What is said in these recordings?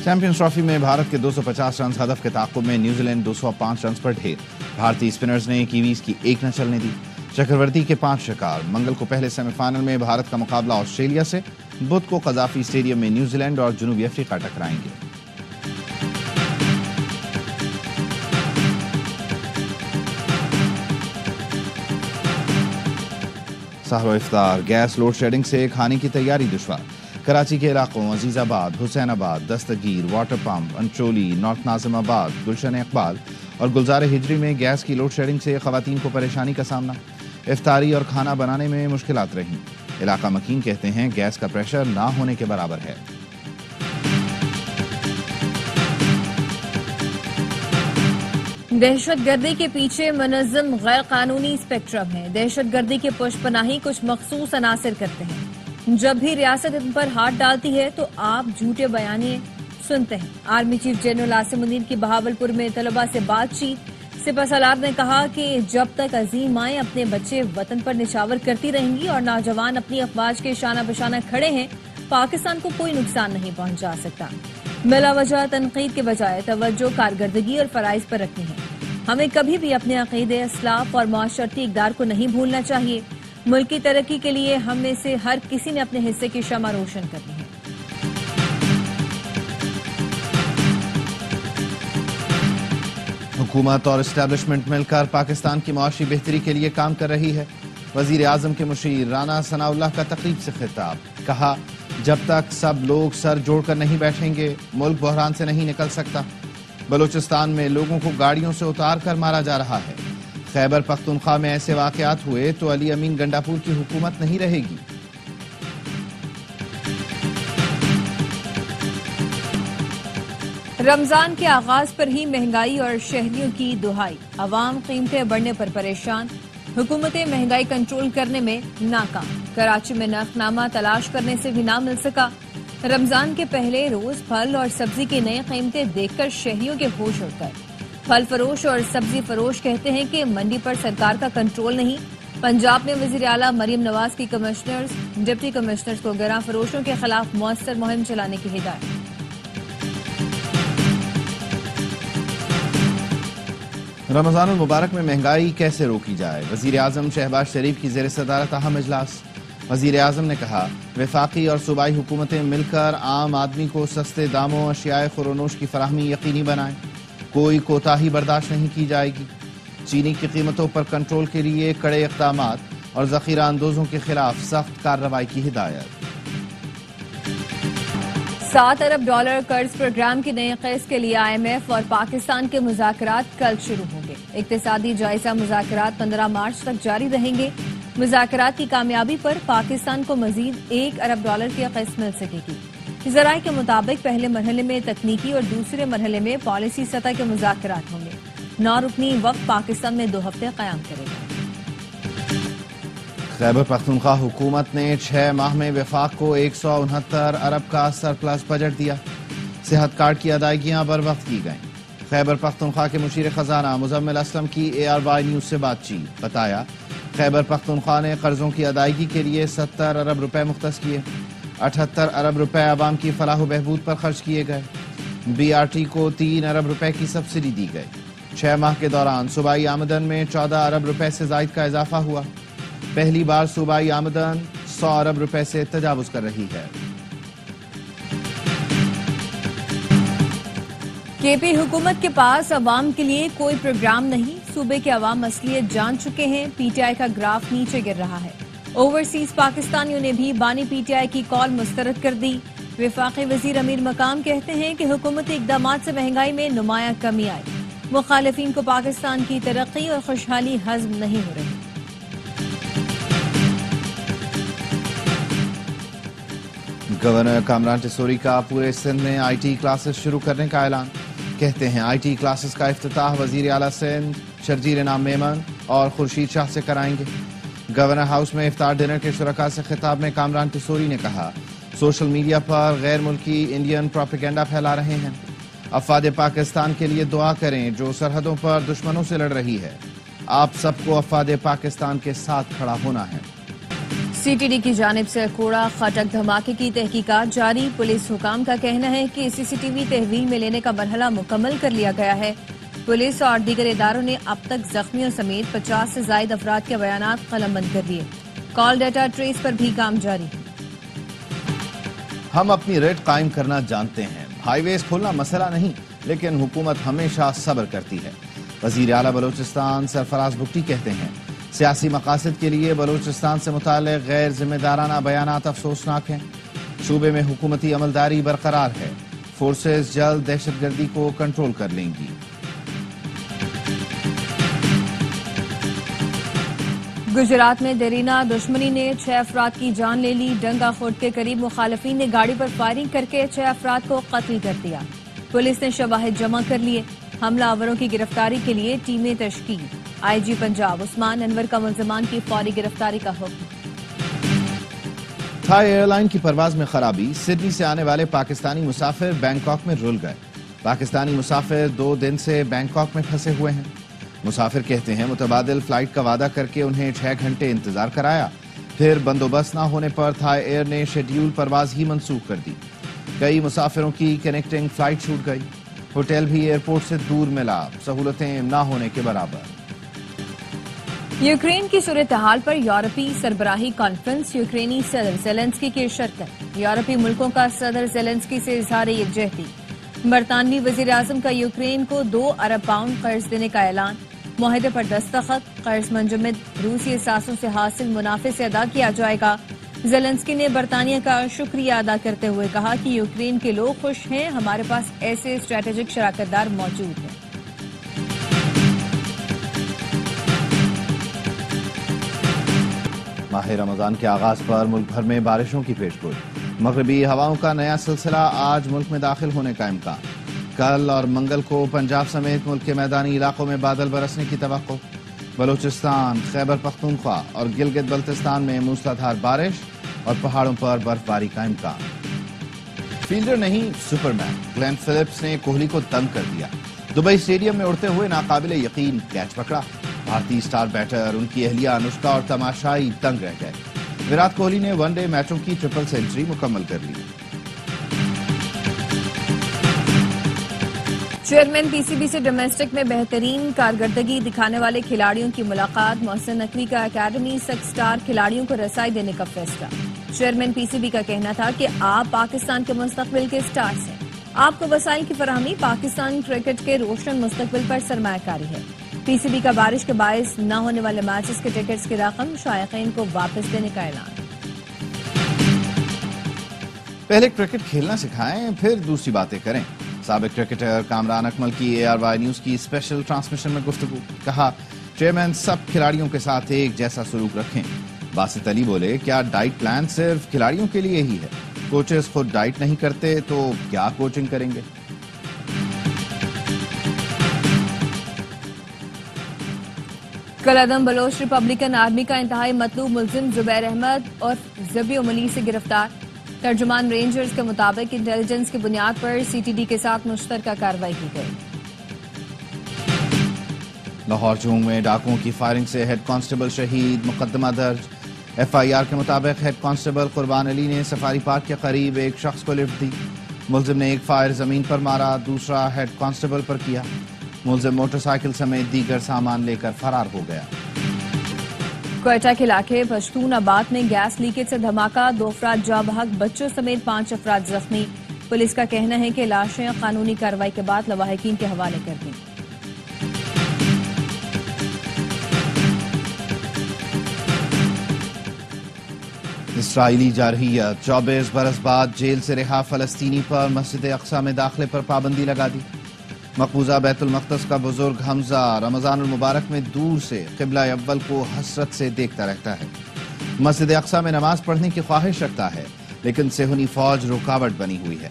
Champions trophy میں بھارت کے 250 runs ہدف کے تعاقب میں نیوزی لینڈ 205 رنز پر ڈھیر. بھارتی اسپنرز نے کیویز کی ایک نہ چلنے دی. چکرورتی کے 5 شکار. منگل کو پہلے سیمی فائنل میں بھارت کا مقابلہ آسٹریلیا سے. بدھ کو قذافی اسٹیڈیم میں نیوزی لینڈ اور جنوبی افریقہ ٹکرائیں گے. سحر و افطار. گیس لوڈ شیڈنگ سے کھانے کی تیاری دشوار. کراچی کے علاقوں عزیز آباد، حسین آباد، دستگیر، واٹر پمپ، انچولی، نارتھ ناظم آباد، گلشن اقبال اور گلزار ہجری میں گیس کی لوڈ شیڈنگ سے خواتین کو پریشانی کا سامنا. افطاری اور کھانا بنانے میں مشکلات رہیں. علاقہ مکین کہتے ہیں گیس کا پریشر نہ ہونے کے برابر ہے. دہشت گردی کے پیچھے منظم غیر قانونی اسپیکٹرم ہے. دہشت گردی کے پشت پناہی کچھ مخصوص عناصر کرتے ہیں. جب بھی ریاست ان پر ہاتھ ڈالتی ہے تو آپ جھوٹے بیانیے سنتے ہیں. Army chief general Asim Munir کی بہاولپور میں طلباء سے بات چیت. سپہ سالار نے کہا کہ جب تک عظیم مائیں اپنے بچے وطن پر نچھاور کرتی رہیں گی اور نوجوان اپنی افواج کے شانہ بشانہ کھڑے ہیں، پاکستان کو کوئی نقصان نہیں پہنچا سکتا. بلا وجہ تنقید کے بجائے توجہ کارکردگی اور فرائض پر رکھنی ہے. ہمیں کبھی بھی اپنے عقیدے، اسلاف اور معاشرتی اقدار کو نہیں بھولنا چاہیے. ملکی ترقی کے لیے ہم میں سے ہر کسی نے اپنے حصے کی شمع روشن کرنی ہے. حکومت اور اسٹیبلشمنٹ مل کر پاکستان کی معاشی بہتری کے لیے کام کر رہی ہے. وزیر اعظم کے مشیر رانا ثناء اللہ کا تقریب سے خطاب. کہا جب تک سب لوگ سر جوڑ کر نہیں بیٹھیں گے ملک بحران سے نہیں نکل سکتا. بلوچستان میں لوگوں کو گاڑیوں سے اتار کر مارا جا رہا ہے. خیبر پختونخوا میں ایسے واقعات ہوئے تو علی امین گنڈاپور کی حکومت نہیں رہے گی. رمضان کے آغاز پر ہی مہنگائی اور شہریوں کی دہائی. عوام قیمتیں بڑھنے پر پریشان. حکومتیں مہنگائی کنٹرول کرنے میں ناکام. کراچی میں نرخ نامہ تلاش کرنے سے بھی نہ مل سکا. رمضان کے پہلے روز پھل اور سبزی کی نئی قیمتیں دیکھ کر شہریوں کے ہوش اڑ گئے. پھل فروش اور سبزی فروش کہتے ہیں کہ منڈی پر سرکار کا کنٹرول نہیں. پنجاب میں وزیر اعلیٰ مریم نواز کی کمشنرز، ڈپٹی کمشنرز کو گراں فروشوں کے خلاف مؤثر مہم چلانے کی ہدایت. رمضان المبارک میں مہنگائی کیسے روکی جائے؟ وزیر اعظم شہباز شریف کی زیر صدارت اہم اجلاس. وزیر اعظم نے کہا وفاقی اور صوبائی حکومتیں مل کر عام آدمی کو سستے داموں اشیاء خورونوش کی فراہمی یقینی بنائیں. کوئی کوتاہی برداشت نہیں کی جائے گی. چینی کی قیمتوں پر کنٹرول کے لیے کڑے اقدامات اور ذخیرہ اندوزوں کے خلاف سخت کارروائی کی ہدایت. 7 ارب ڈالر قرض پروگرام کی نئی قسط کے لیے IMF اور پاکستان کے مذاکرات کل شروع ہوں گے. اقتصادی جائزہ مذاکرات 15 مارچ تک جاری رہیں گے. مذاکرات کی کامیابی پر پاکستان کو مزید 1 ارب ڈالر کی قسط مل سکے گی. ذرائع کے مطابق پہلے مرحلے میں تکنیکی اور دوسرے مرحلے میں پالیسی سطح کے مذاکرات ہوں گے. 9 رکنی وقت پاکستان میں 2 ہفتے قیام کرے گا. خیبر پختونخوا حکومت نے 6 ماہ میں وفاق کو 169 ارب کا سرپلس بجٹ دیا. صحت کارڈ کی ادائیگیاں بر وقت کی گئیں. خیبر پختونخوا کے مشیر خزانہ مزمل اسلم کی ARY نیوز سے بات چیت. بتایا خیبر پختونخوا نے قرضوں کی ادائیگی کے لیے 70 ارب روپے مختص کیے. 78 ارب روپے عوام کی فلاح و بہبود پر خرچ کیے گئے. BRT کو 3 ارب روپے کی سبسڈی دی گئی. 6 ماہ کے دوران صوبائی آمدن میں 14 ارب روپے سے زائد کا اضافہ ہوا. پہلی بار صوبائی آمدن 100 ارب روپے سے تجاوز کر رہی ہے. KP حکومت کے پاس عوام کے لیے کوئی پروگرام نہیں. صوبے کے عوام اصلیت جان چکے ہیں. PTI کا گراف نیچے گر رہا ہے. اوورسیز پاکستانیوں نے بھی بانی PTI کی کال مسترد کر دی. وفاقی وزیر امیر مقام کہتے ہیں کہ حکومتی اقدامات سے مہنگائی میں نمایاں کمی آئی. مخالفین کو پاکستان کی ترقی اور خوشحالی ہضم نہیں ہو رہی. گورنر کامران ٹیسوری کا پورے سندھ میں IT کلاسز شروع کرنے کا اعلان. کہتے ہیں IT کلاسز کا افتتاح وزیر اعلیٰ سندھ شرجیل انعام میمن اور خورشید شاہ سے کرائیں گے. گورنر ہاؤس میں افطار ڈنر کے شرکاء سے خطاب میں کامران ٹیسوری نے کہا سوشل میڈیا پر غیر ملکی انڈین پروپیگنڈا پھیلا رہے ہیں. افواد پاکستان کے لیے دعا کریں جو سرحدوں پر دشمنوں سے لڑ رہی ہے. آپ سب کو افواد پاکستان کے ساتھ کھڑا ہونا ہے. سی ٹی ڈی کی جانب سے کوڑا خٹک دھماکے کی تحقیقات جاری. پولیس حکام کا کہنا ہے کہ سی سی ٹی وی تحویل میں لینے کا مرحلہ مکمل کر لیا گیا ہے. پولیس اور دیگر اداروں نے اب تک زخمیوں سمیت 50 سے زائد افراد کے بیانات قلم بند کر دیے. کال ڈیٹا ٹریس پر بھی کام جاری. ہم اپنی ریٹ قائم کرنا جانتے ہیں. ہائی ویز کھولنا مسئلہ نہیں، لیکن حکومت ہمیشہ صبر کرتی ہے. وزیر اعلیٰ بلوچستان سرفراز بگٹی کہتے ہیں سیاسی مقاصد کے لیے بلوچستان سے متعلق غیر ذمہ دارانہ بیانات افسوسناک ہیں. صوبے میں حکومتی عملداری برقرار ہے. فورسز جلد دہشت گردی کو کنٹرول کر لیں گی. گجرات میں دیرینہ دشمنی نے 6 افراد کی جان لے لی. ڈنگا خورد کے قریب مخالفین نے گاڑی پر فائرنگ کر کے 6 افراد کو قتل کر دیا. پولیس نے شواہد جمع کر لیے. حملہ آوروں کی گرفتاری کے لیے ٹیمیں تشکیل. آئی جی پنجاب عثمان انور کا ملزمان کی فوری گرفتاری کا حکم. تھائی ایئر لائن کی پرواز میں خرابی. سڈنی سے آنے والے پاکستانی مسافر بینکاک میں رل گئے. پاکستانی مسافر 2 دن سے بینکاک میں پھنسے ہوئے ہیں. مسافر کہتے ہیں متبادل فلائٹ کا وعدہ کر کے انہیں 6 گھنٹے انتظار کرایا. پھر بندوبست نہ ہونے پر تھائی ایئر نے شیڈیول پرواز ہی منسوخ کر دی. کئی مسافروں کی کنیکٹنگ فلائٹ چھوٹ گئی. ہوٹل بھی ایئرپورٹ سے دور ملا. سہولتیں نہ ہونے کے برابر. یوکرین کی صورتحال پر یورپی سربراہی کانفرنس. یوکرینی صدر زیلنسکی کی شرکت. یورپی ملکوں کا صدر زیلنسکی سے اظہار یکجہتی. برطانوی وزیر اعظم کا یوکرین کو 2 ارب پاؤنڈ قرض دینے کا اعلان. معاہدے پر دستخط. قرض منجمد روسی اثاثوں سے حاصل منافع سے ادا کیا جائے گا. زیلنسکی نے برطانیہ کا شکریہ ادا کرتے ہوئے کہا کہ یوکرین کے لوگ خوش ہیں. ہمارے پاس ایسے اسٹریٹجک شراکت دار موجود ہیں. ماہ رمضان کے آغاز پر ملک بھر میں بارشوں کی پیشگوئی. مغربی ہواؤں کا نیا سلسلہ آج ملک میں داخل ہونے کا امکان. کل اور منگل کو پنجاب سمیت ملک کے میدانی علاقوں میں بادل برسنے کی توقع. بلوچستان، خیبر پختونخوا اور گلگت بلتستان میں موسلادھار بارش اور پہاڑوں پر برف باری کا امکان. فیلڈر نہیں سپرمین. گلین فلپس نے کوہلی کو تنگ کر دیا. دبئی اسٹیڈیم میں اڑتے ہوئے ناقابل یقین کیچ پکڑا. بھارتی سٹار بیٹر، ان کی اہلیہ انوشکا اور تماشائی تنگ رہ گئے. وراٹ کوہلی نے ون ڈے میچوں کی ٹرپل سینچری مکمل کر لی. چیئرمین پی سی بی سے ڈومیسٹک میں بہترین کارکردگی دکھانے والے کھلاڑیوں کی ملاقات. محسن نقوی کا اکیڈمی 6 سٹار کھلاڑیوں کو رسائی دینے کا فیصلہ. چیئرمین پی سی بی کا کہنا تھا کہ آپ پاکستان کے مستقبل کے سٹارز ہیں. آپ کو وسائل کی فراہمی پاکستان کرکٹ کے روشن مستقبل پر سرمایہ کاری ہے. پی سی بی کا بارش کے باعث نہ ہونے والے میچز کے ٹکٹس کی رقم شائقین کو واپس دینے کا اعلان. پہلے کرکٹ کھیلنا سکھائیں، پھر دوسری باتیں کریں. سابق کرکٹر کامران اکمل کی اے آر وائی نیوز کی اسپیشل ٹرانسمیشن میں گفتگو. کہا چیئرمین سب کھلاڑیوں کے ساتھ ایک جیسا سلوک رکھیں. باسط علی بولے کیا ڈائٹ پلان صرف کھلاڑیوں کے لیے ہی ہے؟ کوچز خود ڈائٹ نہیں کرتے تو کیا کوچنگ کریں گے؟ کالعدم بلوچ ریپبلکن آرمی کا انتہائی مطلوب ملزم زبیر احمد اور ذبیح ملی سے گرفتار. ترجمان رینجرز کے مطابق انٹیلیجنس کی بنیاد پر سی ٹی ڈی کے ساتھ مشترکہ کارروائی کی گئی. لاہور چونگ میں ڈاکوؤں کی فائرنگ سے ہیڈ کانسٹیبل شہید. مقدمہ درج. ایف آئی آر کے مطابق ہیڈ کانسٹیبل قربان علی نے سفاری پارک کے قریب ایک شخص کو لفٹ دی. ملزم نے ایک فائر زمین پر مارا، دوسرا ہیڈ کانسٹیبل پر کیا. ملزم موٹر سائیکل سمیت دیگر سامان لے کر فرار ہو گیا. کوئٹہ کے علاقے پشتون آباد میں گیس لیکیج سے دھماکہ. 2 افراد جاں بحق، بچوں سمیت 5 افراد زخمی. پولیس کا کہنا ہے کہ لاشیں قانونی کارروائی کے بعد لواحقین کے حوالے کر دیں. اسرائیلی جارحیت. 24 برس بعد جیل سے رہا فلسطینی پر مسجد اقصی میں داخلے پر پابندی لگا دی. مقبوضہ بیت المقدس کا بزرگ حمزہ رمضان المبارک میں دور سے قبلہ اول کو حسرت سے دیکھتا رہتا ہے. مسجد اقصی میں نماز پڑھنے کی خواہش رکھتا ہے، لیکن صہیونی فوج رکاوٹ بنی ہوئی ہے.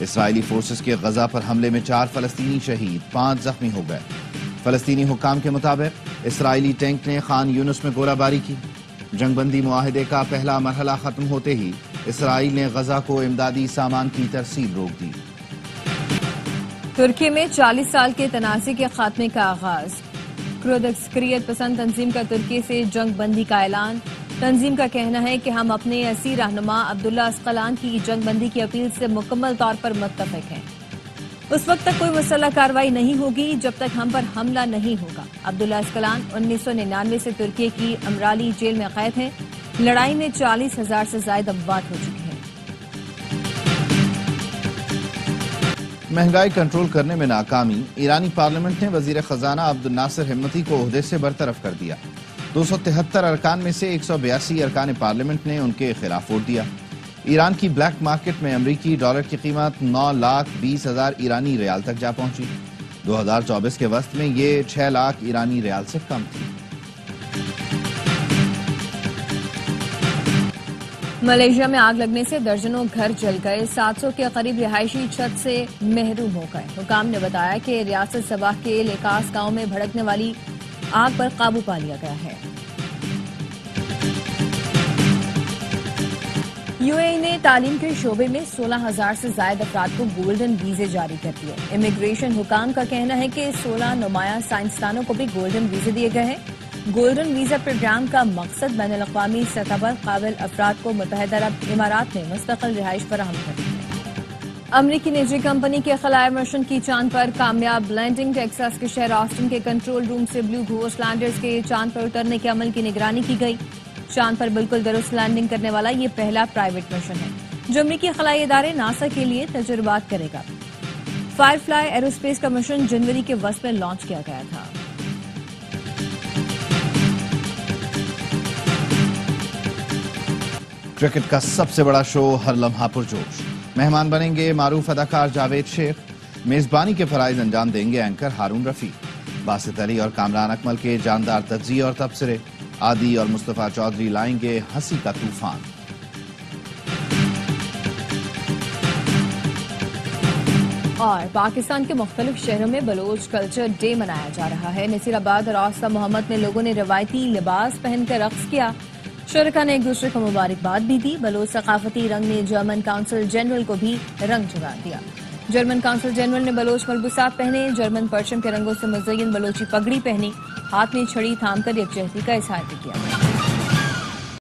اسرائیلی فورسز کے غزہ پر حملے میں 4 فلسطینی شہید، 5 زخمی ہو گئے. فلسطینی حکام کے مطابق اسرائیلی ٹینک نے خان یونس میں گولہ باری کی. جنگ بندی معاہدے کا پہلا مرحلہ ختم ہوتے ہی اسرائیل نے غزہ کو امدادی سامان کی ترسیل روک دی. ترکی میں 40 سال کے تنازع کے خاتمے کا آغاز. کرد عسکریت پسند تنظیم کا ترکی سے جنگ بندی کا اعلان. تنظیم کا کہنا ہے کہ ہم اپنے اسی رہنما عبداللہ اسقلان کی جنگ بندی کی اپیل سے مکمل طور پر متفق ہیں۔ اس وقت تک کوئی مسلح کارروائی نہیں ہوگی جب تک ہم پر حملہ نہیں ہوگا۔ عبداللہ اسقلان 1999 سے ترکی کی امرالی جیل میں قید ہیں۔ لڑائی میں 40,000 سے زائد اموات ہو چکی ہیں۔ مہنگائی کنٹرول کرنے میں ناکامی، ایرانی پارلیمنٹ نے وزیر خزانہ عبد الناصر ہمتی کو عہدے سے برطرف کر دیا۔ 273 ارکان میں سے 182 ارکان پارلیمنٹ نے ان کے خلاف ووٹ دیا۔ ایران کی بلیک مارکیٹ میں امریکی ڈالر کی قیمت 9,20,000 ایرانی ریال تک جا پہنچی۔ 2024 کے وسط میں یہ 6 لاکھ ایرانی ریال سے کم تھی۔ ملیشیا میں آگ لگنے سے درجنوں گھر جل گئے، 700 کے قریب رہائشی چھت سے محروم ہو گئے۔ حکام نے بتایا کہ ریاست صباح کے لیکاس گاؤں میں بھڑکنے والی آگ پر قابو پا لیا گیا ہے۔ یو اے ای نے تعلیم کے شعبے میں 16,000 سے زائد افراد کو گولڈن ویزے جاری کر دیے۔ امیگریشن حکام کا کہنا ہے کہ 16 نمایاں سائنسدانوں کو بھی گولڈن ویزے دیے گئے ہیں۔ گولڈن ویزا پروگرام کا مقصد بین الاقوامی سطح پر قابل افراد کو متحدہ عرب امارات میں مستقل رہائش فراہم کرنا ہے۔ امریکی نجی کمپنی کے خلائی مشن کی چاند پر کامیاب لینڈنگ، ٹیکساس کے شہر آسٹن کے کنٹرول روم سے بلو گھوسٹ لینڈرز کے چاند پر اترنے کے عمل کی نگرانی کی گئی۔ چاند پر بالکل درست لینڈنگ کرنے والا یہ پہلا پرائیویٹ مشن ہے جو امریکی خلائی ادارے ناسا کے لیے تجربات کرے گا۔ فائر فلائی ایروسپیس کا مشن جنوری کے وسط میں لانچ کیا گیا تھا۔ کرکٹ کا سب سے بڑا شو ہر لمحہ پرجوش، مہمان بنیں گے معروف اداکار جاوید شیخ، میزبانی کے فرائض انجام دیں گے اینکر ہارون رفیع، باسط علی اور کامران اکمل کے جاندار تجزیے اور تبصرے، عادی اور مصطفیٰ چودھری لائیں گے ہنسی کا طوفان۔ اور پاکستان کے مختلف شہروں میں بلوچ کلچر ڈے منایا جا رہا ہے۔ نصیر آباد اور آستہ محمد میں لوگوں نے روایتی لباس پہن کر رقص کیا، شرکا نے ایک دوسرے کو مبارکباد بھی دی۔ بلوچ ثقافتی رنگ نے جرمن کونسل جنرل کو بھی رنگ جگا دیا۔ جرمن کونسل جنرل نے بلوچ ملبوسات پہنے، جرمن پرچم کے رنگوں سے مزین بلوچی پگڑی پہنی، ہاتھ میں چھڑی تھام کر یکجہتی کا اظہار بھی کیا۔